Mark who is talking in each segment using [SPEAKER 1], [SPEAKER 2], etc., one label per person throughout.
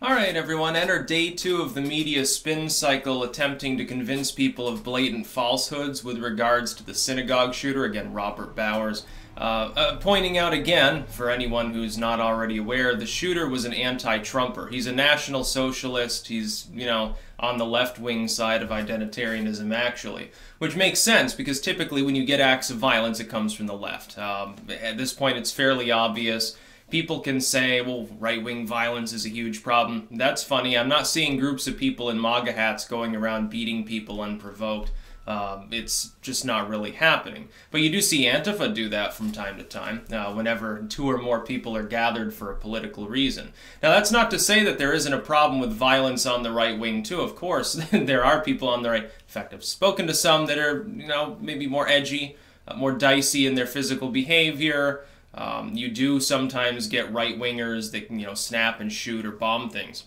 [SPEAKER 1] Alright everyone, enter day 2 of the media spin cycle attempting to convince people of blatant falsehoods with regards to the Synagogue shooter, again Robert Bowers. Pointing out again, for anyone who's not already aware, the shooter was an anti-Trumper. He's a National Socialist, he's, on the left-wing side of identitarianism actually. Which makes sense, because typically when you get acts of violence it comes from the left. At this point it's fairly obvious. People can say, well, right-wing violence is a huge problem. That's funny. I'm not seeing groups of people in MAGA hats going around beating people unprovoked. It's just not really happening. But you do see Antifa do that from time to time, whenever 2 or more people are gathered for a political reason. Now, that's not to say that there isn't a problem with violence on the right wing, too. Of course, there are people on the right. In fact, I've spoken to some that are, maybe more edgy, more dicey in their physical behavior. You do sometimes get right-wingers that, snap and shoot or bomb things.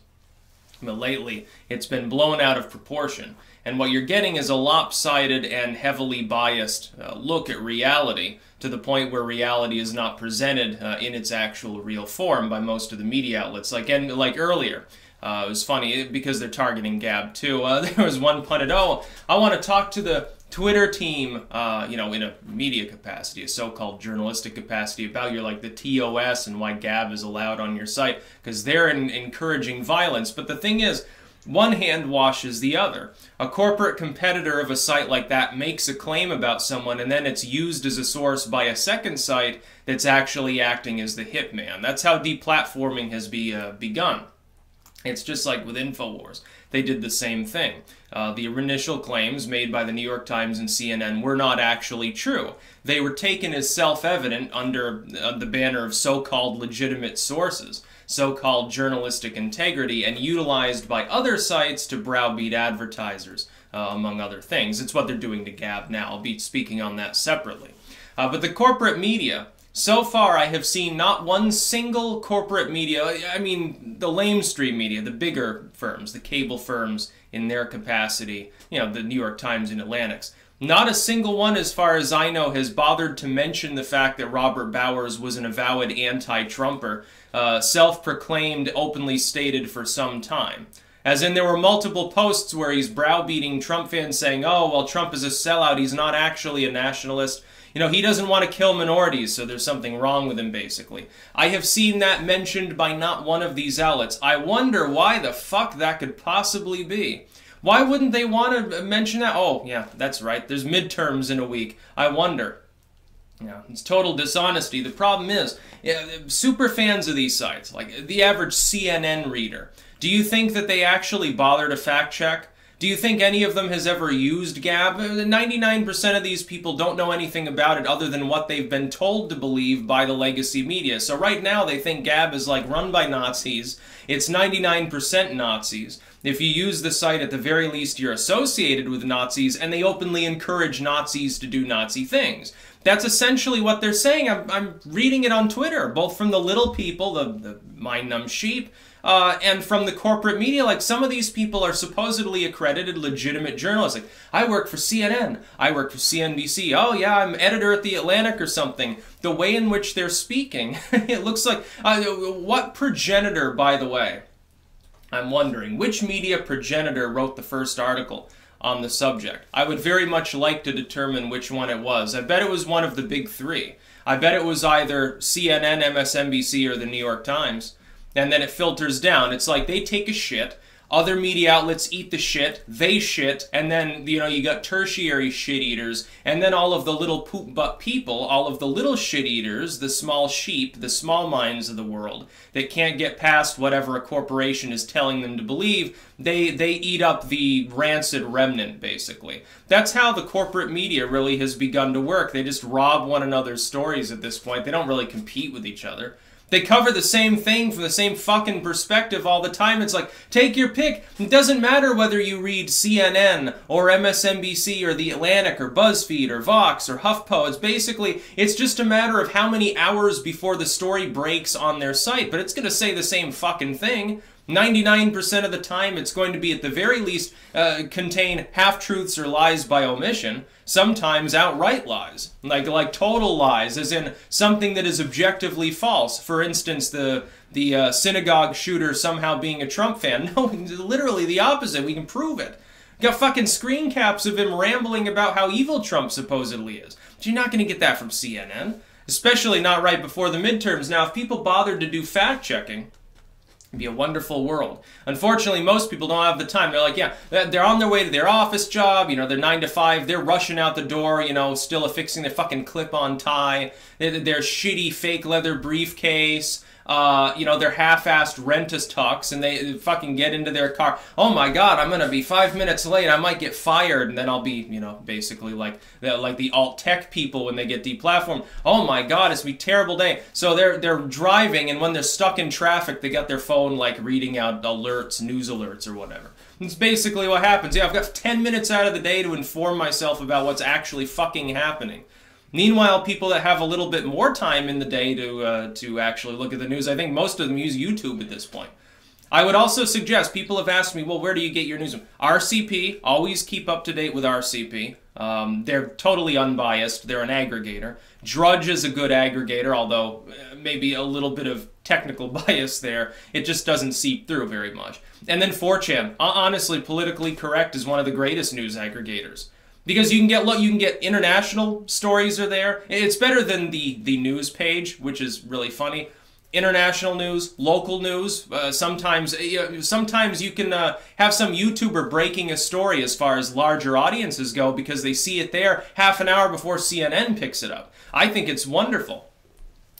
[SPEAKER 1] But lately, it's been blown out of proportion. And what you're getting is a lopsided and heavily biased look at reality, to the point where reality is not presented in its actual real form by most of the media outlets. Like earlier, it was funny, because they're targeting Gab too. There was one pundit, oh, I want to talk to the Twitter team, in a media capacity, a so-called journalistic capacity, about the TOS and why Gab is allowed on your site, because they're encouraging violence. But the thing is, one hand washes the other. A corporate competitor of a site like that makes a claim about someone, and then it's used as a source by a second site that's actually acting as the hitman. That's how deplatforming has begun. It's just like with InfoWars. They did the same thing. The initial claims made by the New York Times and CNN were not actually true. They were taken as self-evident under the banner of so-called legitimate sources, so-called journalistic integrity, and utilized by other sites to browbeat advertisers, among other things. It's what they're doing to Gab now. I'll be speaking on that separately. But the corporate media, so far, I have seen not one single corporate media, I mean the lamestream media, the bigger firms, the cable firms in their capacity, the New York Times and Atlantic's. Not a single one, as far as I know, has bothered to mention the fact that Robert Bowers was an avowed anti-Trumper, self-proclaimed, openly stated for some time. As in, there were multiple posts where he's browbeating Trump fans saying, oh, well, Trump is a sellout, he's not actually a nationalist. He doesn't want to kill minorities, so there's something wrong with him, basically. I have seen that mentioned by not one of these outlets. I wonder why the fuck that could possibly be. Why wouldn't they want to mention that? Oh, yeah, that's right. There's midterms in a week. I wonder. It's total dishonesty. The problem is, super fans of these sites, like the average CNN reader, do you think that they actually bother to fact check? Do you think any of them has ever used Gab? 99% of these people don't know anything about it other than what they've been told to believe by the legacy media. So right now they think Gab is run by Nazis. It's 99% Nazis. If you use the site, at the very least you're associated with Nazis, and they openly encourage Nazis to do Nazi things. That's essentially what they're saying. I'm reading it on Twitter, both from the little people, the mind-numb sheep, and from the corporate media. Some of these people are supposedly accredited legitimate journalists. I work for CNN, I work for CNBC, oh yeah, I'm editor at the Atlantic or something. The way in which they're speaking, it looks like, what progenitor, by the way, I'm wondering, which media progenitor wrote the first article on the subject? I would very much like to determine which one it was. I bet it was one of the big 3. I bet it was either CNN, MSNBC, or the New York Times. And then it filters down. It's like they take a shit, other media outlets eat the shit, they shit, and then, you got tertiary shit eaters, and then all of the little poop butt people, all of the little shit eaters, the small sheep, the small minds of the world, that can't get past whatever a corporation is telling them to believe, they eat up the rancid remnant, basically. That's how the corporate media really has begun to work. They just rob one another's stories at this point. They don't really compete with each other. They cover the same thing from the same fucking perspective all the time. It's like, take your pick. It doesn't matter whether you read CNN or MSNBC or The Atlantic or BuzzFeed or Vox or HuffPo. It's just a matter of how many hours before the story breaks on their site. But it's going to say the same fucking thing. 99% of the time, it's going to be, at the very least, contain half-truths or lies by omission, sometimes outright lies, like total lies, as in something that is objectively false. For instance, the the synagogue shooter somehow being a Trump fan. No, literally the opposite. We can prove it. Got fucking screen caps of him rambling about how evil Trump supposedly is. But you're not going to get that from CNN. Especially not right before the midterms. Now, if people bothered to do fact-checking, it'd be a wonderful world. Unfortunately, most people don't have the time. They're like, yeah, they're on their way to their office job, you know, they're 9 to 5, they're rushing out the door, you know, still affixing their fucking clip-on tie, their shitty fake leather briefcase, you know, their half-assed rent-a-tux, and they fucking get into their car. Oh my god, I'm gonna be 5 minutes late, I might get fired, and then I'll be, you know, basically like the alt-tech people when they get deplatformed. Oh my god, it's gonna be a terrible day. So they're driving, and when they're stuck in traffic, they got their phone, like, reading out alerts, news alerts, or whatever. It's basically what happens. Yeah, I've got 10 minutes out of the day to inform myself about what's actually fucking happening. Meanwhile, people that have a little bit more time in the day to actually look at the news, I think most of them use YouTube at this point. I would also suggest, people have asked me, well, where do you get your news from? RCP, always keep up to date with RCP. They're totally unbiased. They're an aggregator. Drudge is a good aggregator, although maybe a little bit of technical bias there. It just doesn't seep through very much. And then 4chan. Honestly, Politically Correct is one of the greatest news aggregators. Because you can get international stories are there. It's better than the news page, which is really funny. International news, local news. Sometimes you can have some YouTuber breaking a story as far as larger audiences go because they see it there half an hour before CNN picks it up. I think it's wonderful.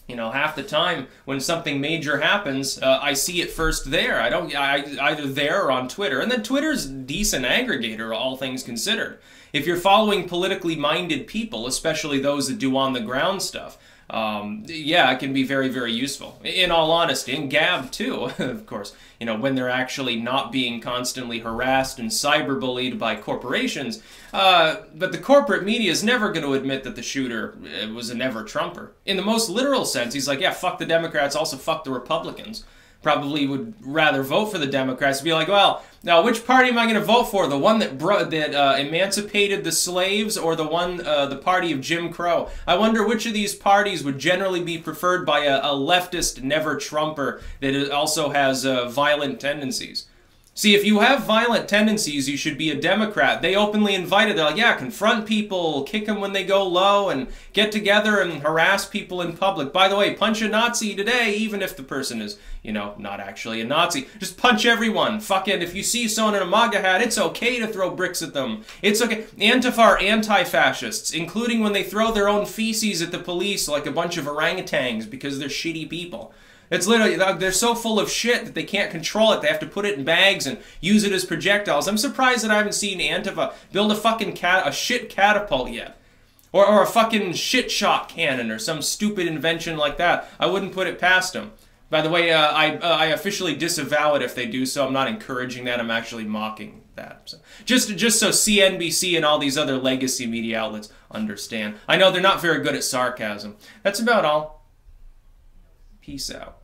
[SPEAKER 1] You know, half the time when something major happens, I see it first there. Either there or on Twitter. And then Twitter's a decent aggregator, all things considered. If you're following politically minded people, especially those that do on-the-ground stuff, yeah, it can be very, very useful. In all honesty, and Gab too, of course, you know, when they're actually not being constantly harassed and cyberbullied by corporations. But the corporate media is never going to admit that the shooter was a never-Trumper. In the most literal sense, he's like, yeah, fuck the Democrats, also fuck the Republicans. Probably would rather vote for the Democrats. Be like, well, now which party am I going to vote for? The one that emancipated the slaves, or the one, the party of Jim Crow? I wonder which of these parties would generally be preferred by a leftist never-Trumper that also has violent tendencies. See, if you have violent tendencies, you should be a Democrat. They openly invite it. They're like, yeah, confront people, kick them when they go low, and get together and harass people in public. By the way, punch a Nazi today, even if the person is, you know, not actually a Nazi. Just punch everyone. Fucking, if you see someone in a MAGA hat, it's okay to throw bricks at them. It's okay. Antifa are anti-fascists, including when they throw their own feces at the police like a bunch of orangutans because they're shitty people. It's literally, they're so full of shit that they can't control it. They have to put it in bags and use it as projectiles. I'm surprised that I haven't seen Antifa build a fucking shit catapult yet. Or a fucking shit shot cannon or some stupid invention like that. I wouldn't put it past them. By the way, I officially disavow it if they do so. I'm not encouraging that. I'm actually mocking that. So, just so CNBC and all these other legacy media outlets understand. I know they're not very good at sarcasm. That's about all. Peace out.